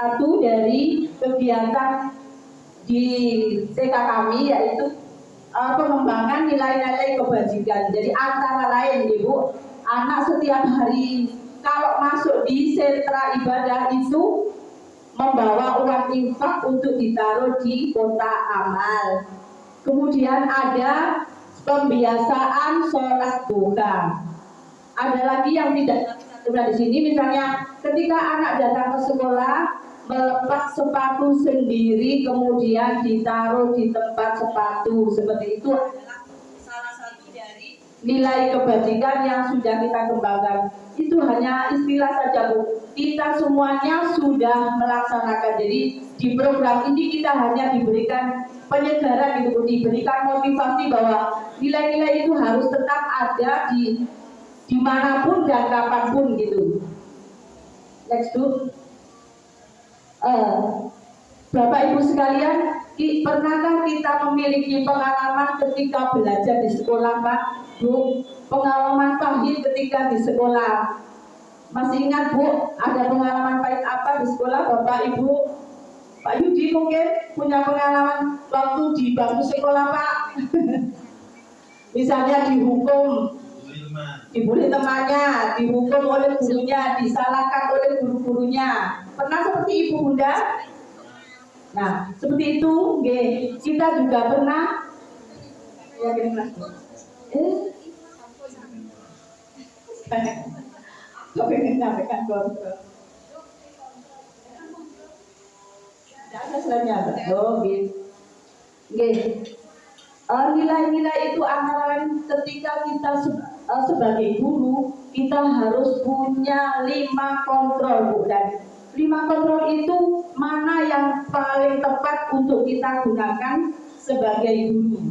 satu dari kegiatan di TK kami yaitu pengembangan nilai-nilai kebajikan. Jadi antara lain Ibu, anak setiap hari kalau masuk di sentra ibadah itu membawa uang infak untuk ditaruh di kotak amal. Kemudian ada pembiasaan sholat duha. Ada lagi yang tidak di sini, misalnya ketika anak datang ke sekolah melepas sepatu sendiri kemudian ditaruh di tempat sepatu, seperti itu adalah salah satu dari nilai kebajikan yang sudah kita kembangkan. Itu hanya istilah saja Bu, kita semuanya sudah melaksanakan. Jadi di program ini kita hanya diberikan penyegaran gitu, diberikan motivasi bahwa nilai-nilai itu harus tetap ada di dimanapun dan kapanpun gitu. Next Bu. Bapak Ibu sekalian, pernahkah kita memiliki pengalaman ketika belajar di sekolah Pak Bu? Pengalaman pahit ketika di sekolah. Masih ingat Bu, ada pengalaman pahit apa di sekolah Bapak Ibu? Pak Yudi mungkin punya pengalaman waktu di bangku sekolah Pak. Misalnya dihukum, dibully temannya, dihukum oleh gurunya, disalahkan oleh guru-gurunya. Pernah seperti Ibu Bunda? Nah, seperti itu, kita juga pernah. Ya, pengen nyampaikan kontrol. Tidak ada selainnya, betul. Nilai-nilai itu antara lain ketika kita sebagai guru, kita harus punya 5 kontrol Bu. Dan 5 kontrol itu mana yang paling tepat untuk kita gunakan sebagai guru.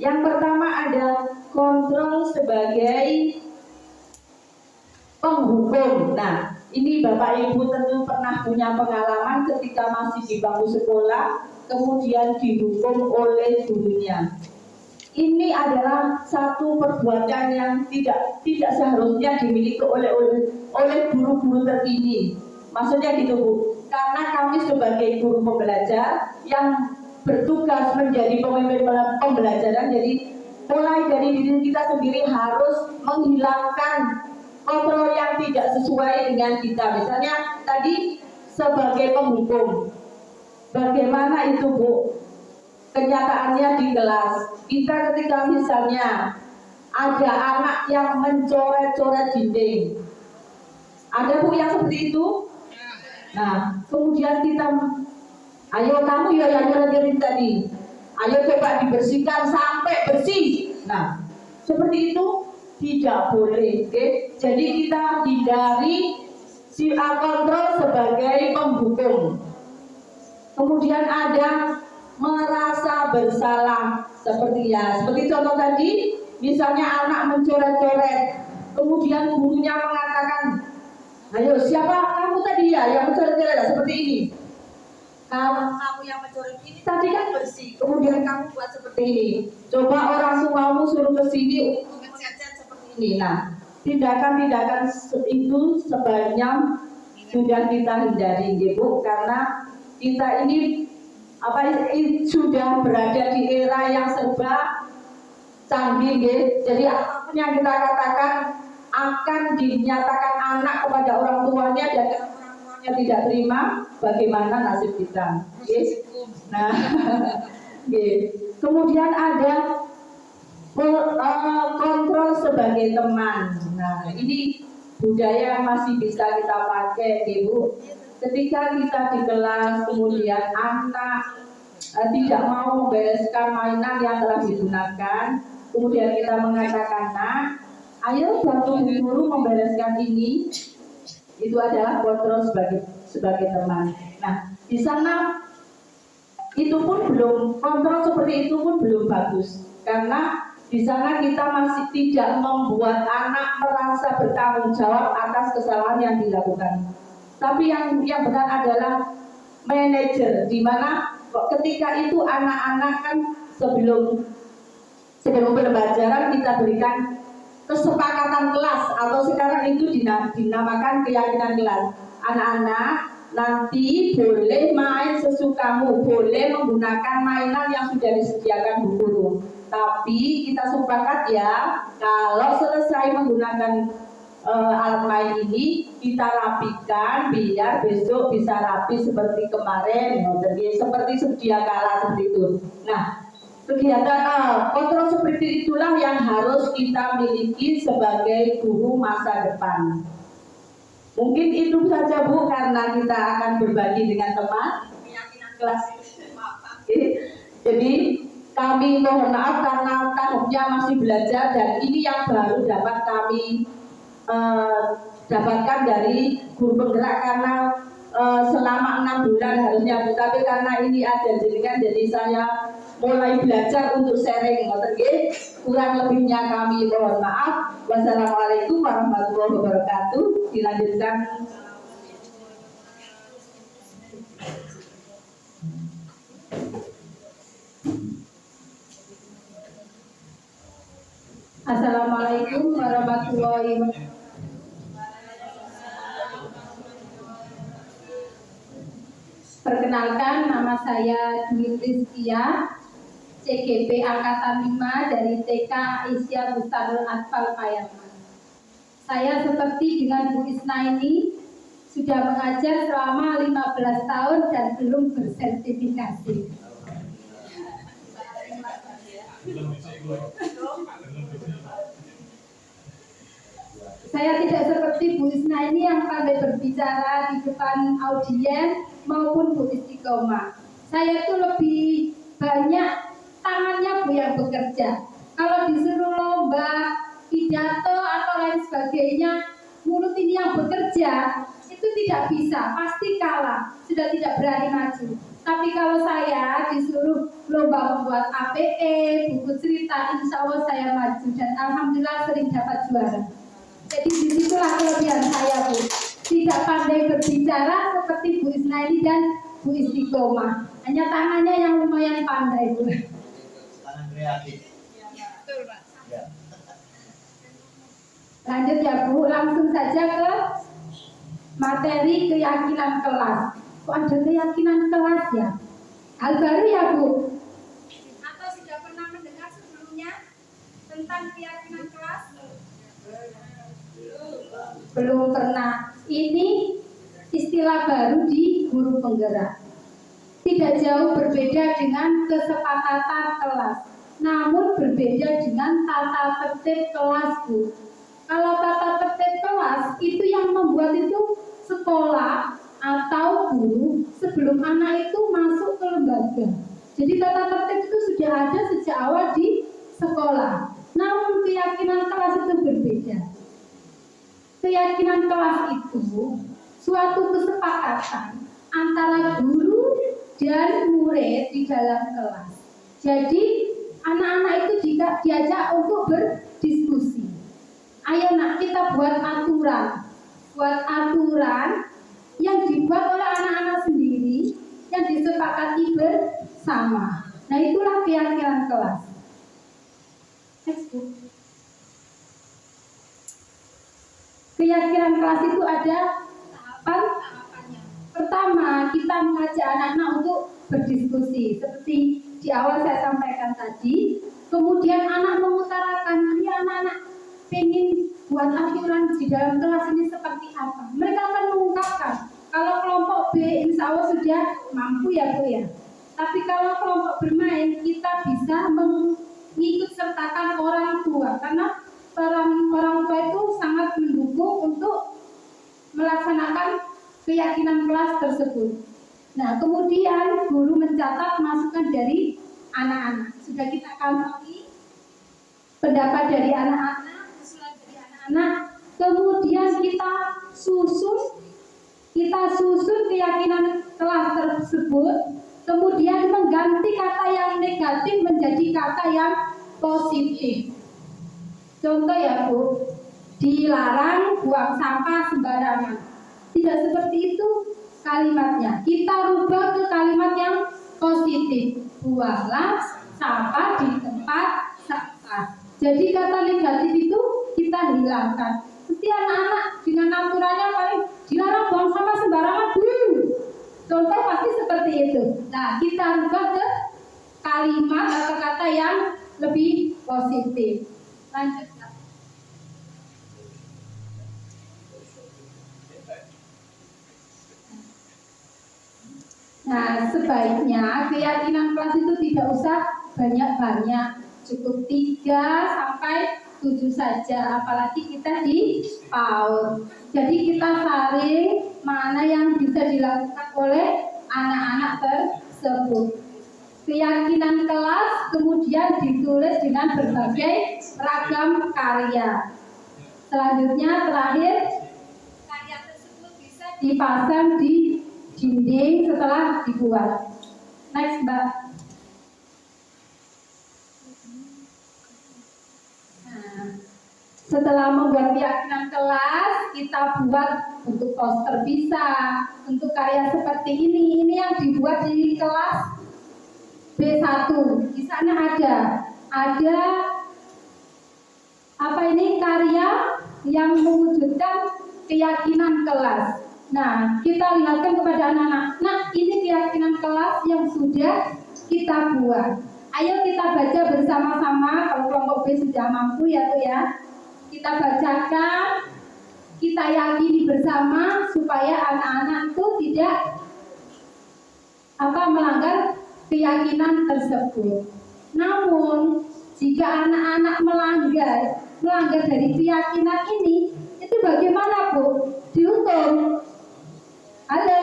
Yang pertama ada kontrol sebagai penghukum. Nah, ini Bapak Ibu tentu pernah punya pengalaman ketika masih di bangku sekolah, kemudian dihukum oleh gurunya. Ini adalah satu perbuatan yang tidak seharusnya dimiliki oleh guru-guru terkini. Maksudnya gitu Bu, karena kami sebagai guru pembelajar yang bertugas menjadi pemimpin pembelajaran, jadi mulai dari diri kita sendiri harus menghilangkan kontrol yang tidak sesuai dengan kita. Misalnya tadi sebagai penghukum, bagaimana itu Bu kenyataannya di kelas kita ketika misalnya ada anak yang mencoret-coret dinding, ada Bu yang seperti itu. Nah, kemudian kita, ayo kamu ya yang nyoret tadi, ayo coba dibersihkan sampai bersih. Nah, seperti itu tidak boleh. Jadi kita hindari kontrol sebagai penghukum. Kemudian ada merasa bersalah, seperti contoh tadi, misalnya anak mencoret-coret, kemudian gurunya mengatakan, ayo siapa kamu tadi ya yang mencoret-coret, seperti ini. Kalau kamu yang mencoret ini tadi kan bersih, kemudian kamu buat seperti ini. Coba orang tuamu suruh ke sini untuk ngecat-cat seperti ini. Nah, tindakan-tindakan itu sebaiknya sudah kita hindari, Bu, karena kita ini sudah berada di era yang serba canggih, jadi apapun yang kita katakan akan dinyatakan anak kepada orang tuanya, dan kalau orang tuanya tidak terima, bagaimana nasib kita? Nah, kemudian ada kontrol sebagai teman. Nah, ini budaya yang masih bisa kita pakai, Bu. Ketika kita di kelas, kemudian anak tidak mau membereskan mainan yang telah digunakan, kemudian kita mengatakan, nah, ayo bantu guru membereskan ini. Itu adalah kontrol sebagai teman. Nah, di sana itu pun belum, kontrol seperti itu pun belum bagus, karena di sana kita masih tidak membuat anak merasa bertanggung jawab atas kesalahan yang dilakukan. Tapi yang benar adalah manajer, di mana ketika itu anak-anak kan sebelum pembelajaran kita berikan kesepakatan kelas, atau sekarang itu dinamakan keyakinan kelas. Anak-anak nanti boleh main sesukamu, boleh menggunakan mainan yang sudah disediakan Bu Guru. Tapi kita sepakat ya, kalau selesai menggunakan alat main ini kita rapikan biar besok bisa rapi seperti kemarin, jadi seperti sedia kala seperti itu. Nah, kegiatan kontrol seperti itulah yang harus kita miliki sebagai guru masa depan. Mungkin itu saja Bu, karena kita akan berbagi dengan teman kelas. Jadi kami mohon maaf karena tahapnya masih belajar dan ini yang baru dapat kami dapatkan dari guru penggerak karena selama 6 bulan harusnya Bu, tapi karena ini ada jenengan jadi saya mulai belajar untuk sharing. Kurang lebihnya kami mohon maaf. Wassalamualaikum warahmatullahi wabarakatuh. Dilanjutkan. Assalamualaikum warahmatullahi wabarakatuh. Perkenalkan, nama saya Dwi Rizkia, CGP Angkatan 5 dari TK Aisyah Bustarul Atfal Payaman. Saya seperti dengan Bu Isna ini sudah mengajar selama 15 tahun dan belum bersertifikasi. Saya tidak seperti Bu Isna ini yang pandai berbicara di depan audiens maupun Bu Istiqomah. Saya itu lebih banyak tangannya Bu yang bekerja. Kalau disuruh lomba, pidato atau lain sebagainya, mulut ini yang bekerja itu tidak bisa, pasti kalah, sudah tidak berani maju. Tapi kalau saya disuruh lomba membuat APE, buku cerita, insya Allah saya maju dan alhamdulillah sering dapat juara. Jadi disitulah kelebihan saya Bu. Tidak pandai berbicara seperti Bu Isna ini dan Bu Istiqomah. Hanya tangannya yang lumayan pandai Bu. Tangan kreatif. Ya. Lanjut ya Bu, langsung saja ke materi keyakinan kelas. Kok ada keyakinan kelas ya? Hal baru ya Bu? Atau sudah pernah mendengar sebelumnya tentang keyakinan kelas? Belum pernah. Ini istilah baru di guru penggerak. Tidak jauh berbeda dengan kesepakatan kelas, namun berbeda dengan tata tertib kelas Bu. Kalau tata tertib kelas itu yang membuat itu sekolah atau guru sebelum anak itu masuk ke lembaga. Jadi tata tertib itu sudah ada sejak awal di sekolah. Namun keyakinan kelas itu berbeda. Keyakinan kelas itu suatu kesepakatan antara guru dan murid di dalam kelas. Jadi anak-anak itu diajak untuk berdiskusi. Ayo nak kita buat aturan yang dibuat oleh anak-anak sendiri yang disepakati bersama. Nah itulah keyakinan kelas. Keyakinan kelas itu ada tahapannya. Pertama, kita mengajak anak-anak untuk berdiskusi seperti di awal saya sampaikan tadi. Kemudian anak mengutarakan, ini anak-anak pengen buat aturan di dalam kelas ini seperti apa. Mereka akan mengungkapkan. Kalau kelompok B insya Allah sudah mampu ya Bu ya. Tapi kalau kelompok bermain kita bisa mengikut sertakan orang tua karena orang tua itu sangat mendukung untuk melaksanakan keyakinan kelas tersebut. Nah, kemudian guru mencatat masukan dari anak-anak. Sudah kita ketahui pendapat dari anak-anak, usulan dari anak-anak. Kemudian kita susun keyakinan kelas tersebut. Kemudian mengganti kata yang negatif menjadi kata yang positif. Contoh ya Bu, dilarang buang sampah sembarangan. Tidak seperti itu kalimatnya. Kita rubah ke kalimat yang positif. Buanglah sampah di tempat sampah. Jadi kata negatif itu kita hilangkan. Mesti anak-anak dengan aturannya paling dilarang buang sampah sembarangan Bu. Nah, kita rubah ke kalimat atau kata yang lebih positif. Lanjut. Nah, sebaiknya keyakinan kelas itu tidak usah banyak-banyak, cukup 3 sampai 7 saja, apalagi kita di PAUD. Jadi kita saring mana yang bisa dilakukan oleh anak-anak tersebut. Keyakinan kelas kemudian ditulis dengan berbagai ragam karya. Selanjutnya terakhir, karya tersebut bisa dipasang di dinding setelah dibuat. Next, Mbak. Nah, setelah membuat keyakinan kelas, kita buat untuk poster bisa, untuk karya seperti ini yang dibuat di kelas B1. Di sana ada apa ini, karya yang mewujudkan keyakinan kelas. Nah, kita lihatkan kepada anak-anak. Nah, ini keyakinan kelas yang sudah kita buat. Ayo kita baca bersama-sama. Kalau kelompok B sudah mampu ya tuh ya. Kita bacakan, kita yakini bersama supaya anak-anak itu tidak melanggar keyakinan tersebut. Namun, jika anak-anak melanggar dari keyakinan ini, itu bagaimana, Bu? Dihukum. Halo.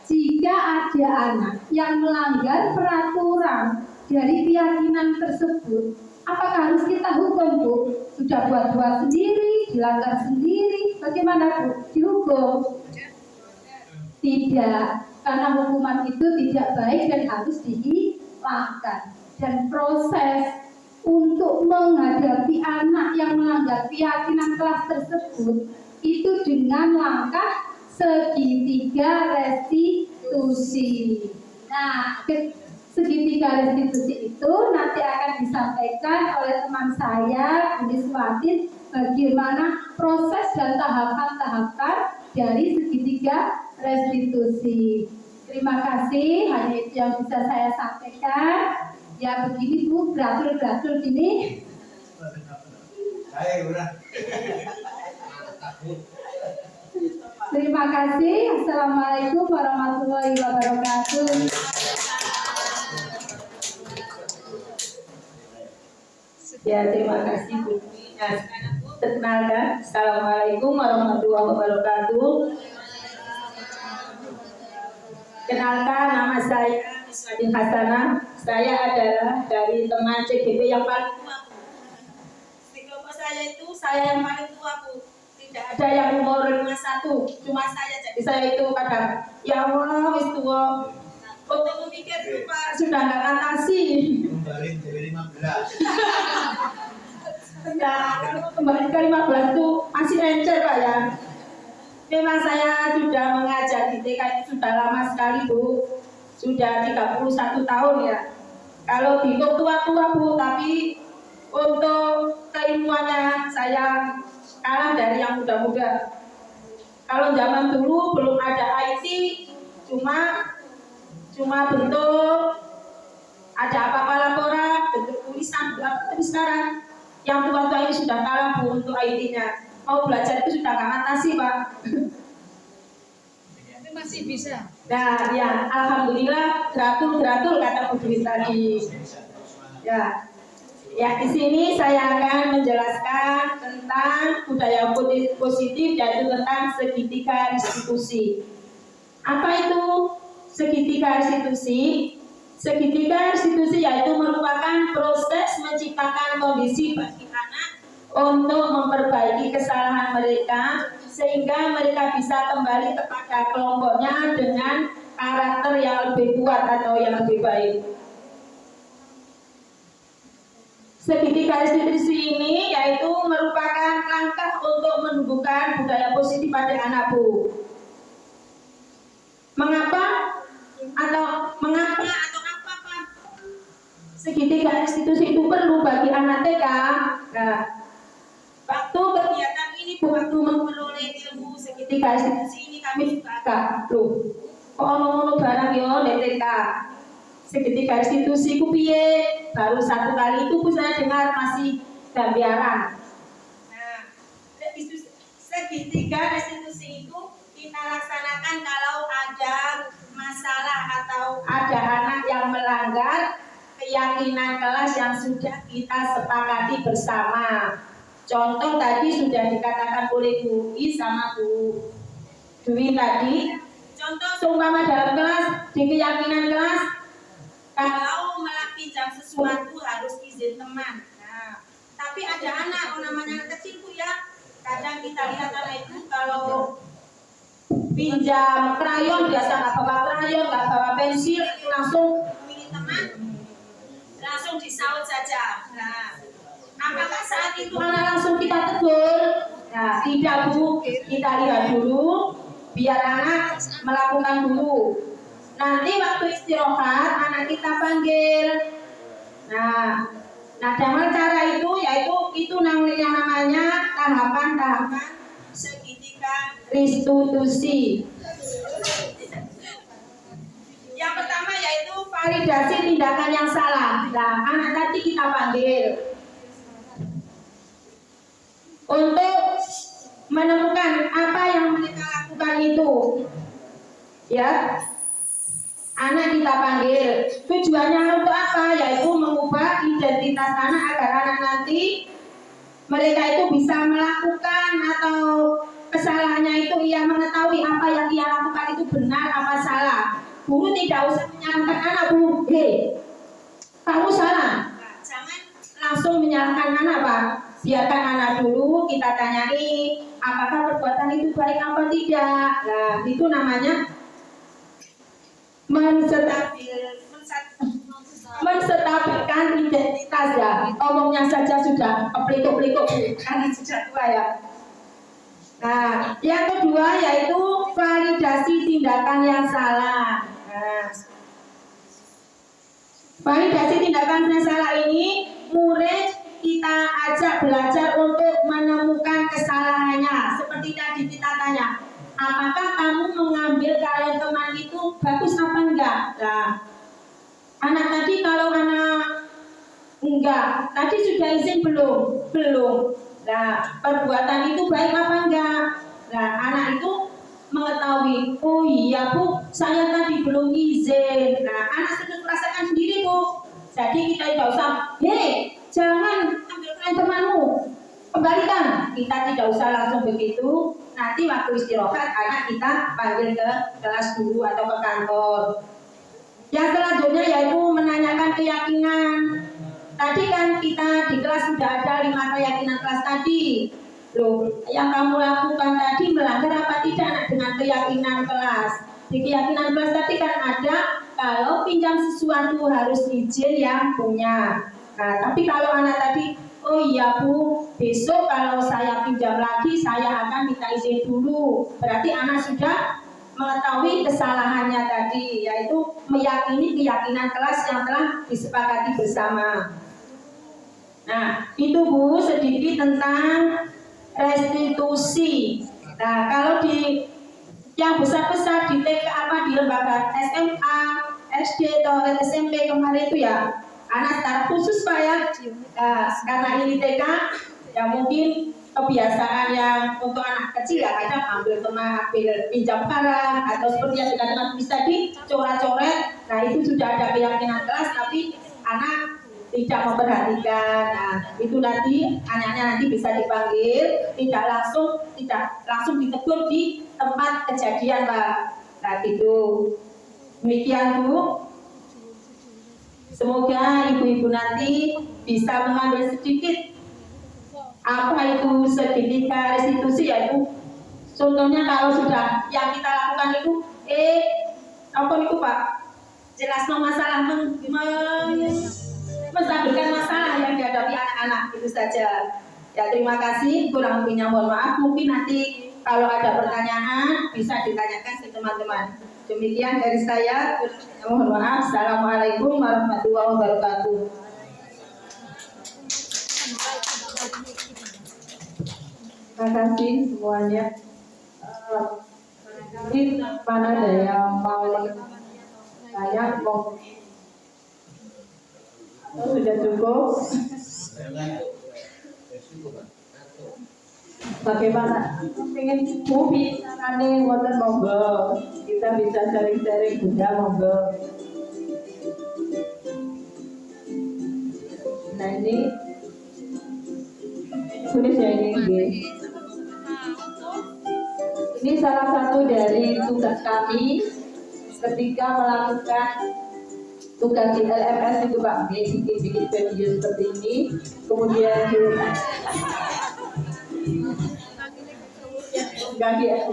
Jika ada anak yang melanggar peraturan dari keyakinan tersebut, apakah harus kita hukum, Bu? Sudah buat sendiri, dilanggar sendiri, bagaimana, Bu? Dihukum? Tidak, karena hukuman itu tidak baik dan harus dihilangkan. Dan proses untuk menghadapi anak yang melanggar keyakinan kelas tersebut itu dengan langkah segitiga restitusi. Nah, segitiga restitusi itu nanti akan disampaikan oleh teman saya, Bu Niswatin, bagaimana proses dan tahapan-tahapan dari segitiga restitusi. Terima kasih, hanya itu yang bisa saya sampaikan. Ya begini, Bu, beratur-beratur gini. Terima kasih. Assalamualaikum warahmatullahi wabarakatuh. Ya, terima kasih Bu. Perkenalkan, Assalamualaikum warahmatullahi wabarakatuh. Kenalkan, nama saya Niswatin Hasanah. Saya adalah dari teman CGP yang paling tua. Di kelompok saya itu saya yang paling tua, Bu. Tidak ada yang umur 51, cuma saya. Jadi saya itu kadang, ya Allah, wis tua. Untuk memikir itu Pak, sudah nggak ngantasi. Kembali jadi 15. Ya, kalau kembali ke 15 itu masih encer Pak ya. Memang saya sudah mengajar di TK itu sudah lama sekali Bu. Sudah 31 tahun ya. Kalau dihitung tua-tua Bu, tapi untuk keilmuannya saya kalah dari yang muda-muda. Kalau zaman dulu belum ada IT, cuma bentuk ada apa-apa laporan, bentuk tulisan, tapi sekarang yang tua-tua ini sudah kalah Bu untuk IT-nya. Mau belajar itu sudah nggak ngantasi Pak. Tapi masih bisa. Nah ya, alhamdulillah, geratul kata Bu Dwi tadi. Ya di sini saya akan menjelaskan tentang budaya positif, yaitu tentang segitiga restitusi. Apa itu segitiga restitusi? Segitiga restitusi yaitu merupakan proses menciptakan kondisi bagi anak untuk memperbaiki kesalahan mereka sehingga mereka bisa kembali kepada kelompoknya dengan karakter yang lebih kuat atau yang lebih baik. Segitiga restitusi ini yaitu merupakan langkah untuk menumbuhkan budaya positif pada anak Bu. Mengapa atau apa Pak? Segitiga restitusi itu perlu bagi anak TK. Nah, waktu kegiatan ini Bu, waktu memperoleh ilmu segitiga restitusi ini kami juga agak kok ono barang yo DTK. Segitiga restitusi ku piye? Baru 1 kali itu saya dengar masih gambaran. Nah, segitiga restitusi itu kita laksanakan kalau ada masalah atau Ada anak yang melanggar keyakinan kelas yang sudah kita sepakati bersama. Contoh tadi sudah dikatakan oleh Bu I sama Bu Dwi tadi. contoh Seumpama dalam kelas, di keyakinan kelas, kalau pinjam sesuatu harus izin teman. Nah, tapi ada anak namanya anak kecil Bu ya. Kadang kita lihat anak itu kalau pinjam krayon biasa nggak bawa krayon, nggak bawa pensil, langsung memilih teman langsung disaut saja. Nah, apakah saat itu anak langsung kita tegur. Nah, tidak Bu, kita lihat dulu, biar anak melakukan dulu. Nanti waktu istirahat anak kita panggil. Nah dalam cara itu yaitu itu namanya tahapan segitiga? restitusi. Yang pertama yaitu Validasi tindakan yang salah. Nah, anak tadi kita panggil untuk menemukan apa yang mereka lakukan itu. Ya, anak kita panggil. Tujuannya untuk apa? Yaitu mengubah identitas anak agar anak nanti mereka itu bisa melakukan atau kesalahannya itu ia mengetahui apa yang ia lakukan itu benar apa salah. Guru tidak usah menyalahkan anak, Bu. Kamu salah. jangan Langsung menyalahkan anak, Pak. Biarkan anak dulu, kita tanyai apakah perbuatan itu baik apa tidak. Nah, itu namanya menstabilkan identitas ya. Omongnya saja sudah pelikuk-pelikuk karena sudah tua ya. Nah, yang kedua yaitu validasi tindakan yang salah. Nah, validasi tindakan yang salah ini murid kita ajak belajar untuk menemukan kesalahannya. Seperti tadi kita tanya, apakah kamu mengambil karya teman itu bagus apa enggak? Nah, anak tadi kalau anak enggak, tadi sudah izin belum? Belum. Nah, perbuatan itu baik apa enggak? Nah, anak itu mengetahui, oh iya Bu, saya tadi belum izin. Nah, anak sudah merasakan sendiri Bu. Jadi kita tidak usah, hei, jangan ambil karya temanmu, kembalikan. Kita tidak usah langsung begitu. Nanti waktu istirahat anak kita panggil ke kelas dulu atau ke kantor. Yang selanjutnya yaitu menanyakan keyakinan. Tadi kan kita di kelas sudah ada 5 keyakinan kelas tadi. Loh, yang kamu lakukan tadi melanggar apa tidak dengan keyakinan kelas? Di keyakinan kelas tadi kan ada kalau pinjam sesuatu harus izin yang punya. Nah, tapi kalau anak tadi, oh iya Bu, besok kalau saya pinjam lagi saya akan minta izin dulu. Berarti anak sudah mengetahui kesalahannya tadi, yaitu meyakini keyakinan kelas yang telah disepakati bersama. Nah, itu Bu sedikit tentang restitusi. Nah, kalau di yang besar-besar di TK apa di lembaga SMA, SD atau SMP kemarin itu ya, anak secara khusus Pak ya. Nah, karena ini TK, ya mungkin kebiasaan yang untuk anak kecil ya kadang ambil teman, ambil pinjam barang atau seperti yang dikatakan Miss tadi coret-coret. Nah, itu sudah ada keyakinan kelas tapi anak tidak memperhatikan. Nah, itu nanti anaknya nanti bisa dipanggil, tidak langsung ditegur di tempat kejadian Pak. Nah, gitu. Demikian Bu. Semoga ibu-ibu nanti bisa mengambil sedikit apa itu segitiga restitusi, yaitu contohnya kalau sudah yang kita lakukan itu apa itu Pak, jelas masalah menstabilkan masalah yang dihadapi anak-anak, itu saja ya. Terima kasih, kurang lebihnya mohon maaf. Mungkin nanti kalau ada pertanyaan bisa ditanyakan ke teman-teman. Demikian dari saya, mohon maaf. Assalamualaikum warahmatullahi wabarakatuh. Terima kasih semuanya. Ini mana ada yang mau tanya? Mau? Atau sudah cukup? Bagaimana? Pengen movie carane wonten monggo. Kita bisa sharing-sharing Bunda monggo. Nah ini tulis ya ini. Ini salah satu dari tugas kami ketika melakukan tugas di LMS itu Pak, bikin video seperti ini, kemudian ganti ya.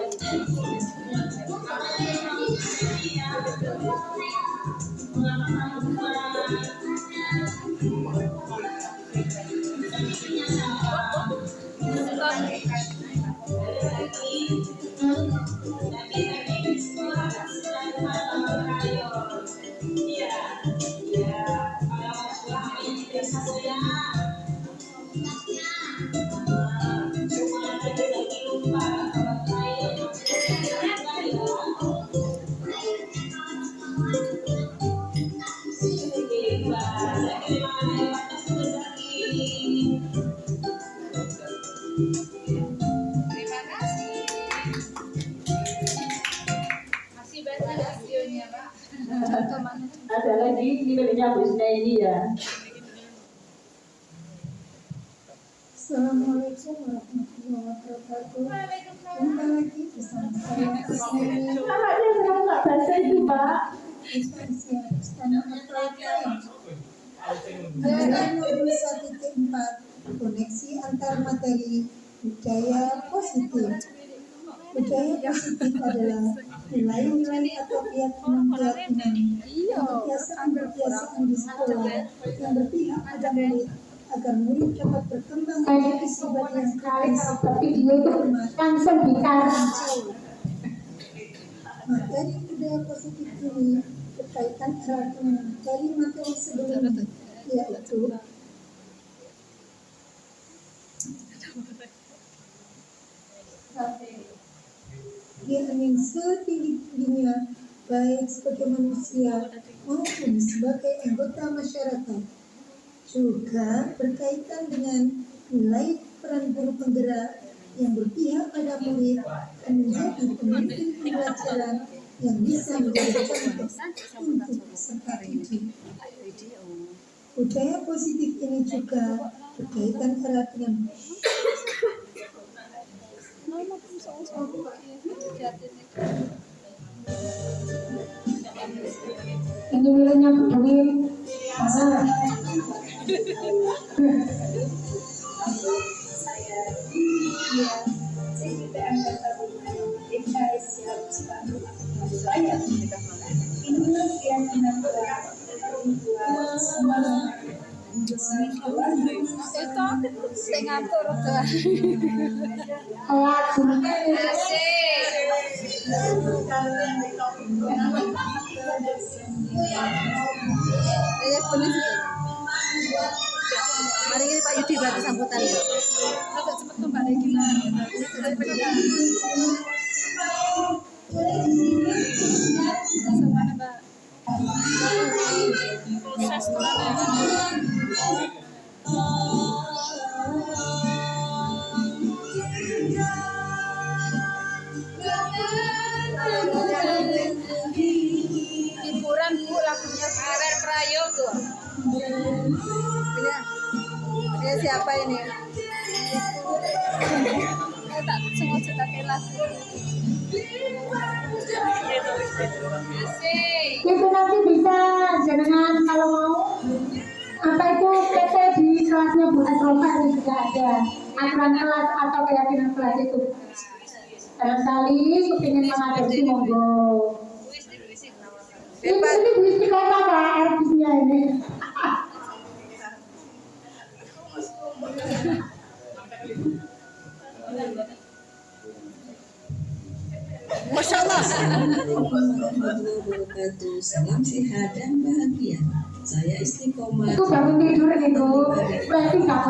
Ada lagi nilainya Bu ini ya. Assalamualaikum warahmatullahi wabarakatuh. Jumpa lagi bersama saya Kusnini. Anaknya sekarang nggak baca itu Pak. Instansi Istana Pertanian. Dalam modul 1.4 koneksi antar materi budaya positif. Budaya positif adalah nilai-nilai atau keyakinan-keyakinan kebiasaan-kebiasaan di sekolah yang berpihak pada murid agar murid dapat berkembang menjadi sobat yang Sekali kalau video itu langsung ditarik. materi budaya positif ini berkaitan erat dengan materi sebelumnya, yaitu dia ingin setinggi-tingginya baik sebagai manusia maupun sebagai anggota masyarakat. Juga berkaitan dengan nilai peran guru penggerak yang berpihak pada murid dan menjadi pemimpin pembelajaran yang bisa menjadi contoh untuk peserta didik. Budaya positif ini juga berkaitan erat dengan Ini nilainya Budwin. Mari ini Pak Yudi bagi sambutan ya. Kalau cepet tuh Mbak Regina. Proses hiburan Bu, lagunya Arer Prayo tuh. Ini siapa ini? Tak sengaja pakai lagu. Itu nanti bisa jangan kalau mau apa itu PT di kelasnya Bu Asrofa itu juga ada aturan kelas atau keyakinan kelas itu. Barangkali kepingin mengadopsi monggo. Ini Bu Istiqomah Pak artisnya ini. Masya Allah. Salam sehat dan bahagia. Saya Istiqomah. Itu bangun tidur itu berarti nggak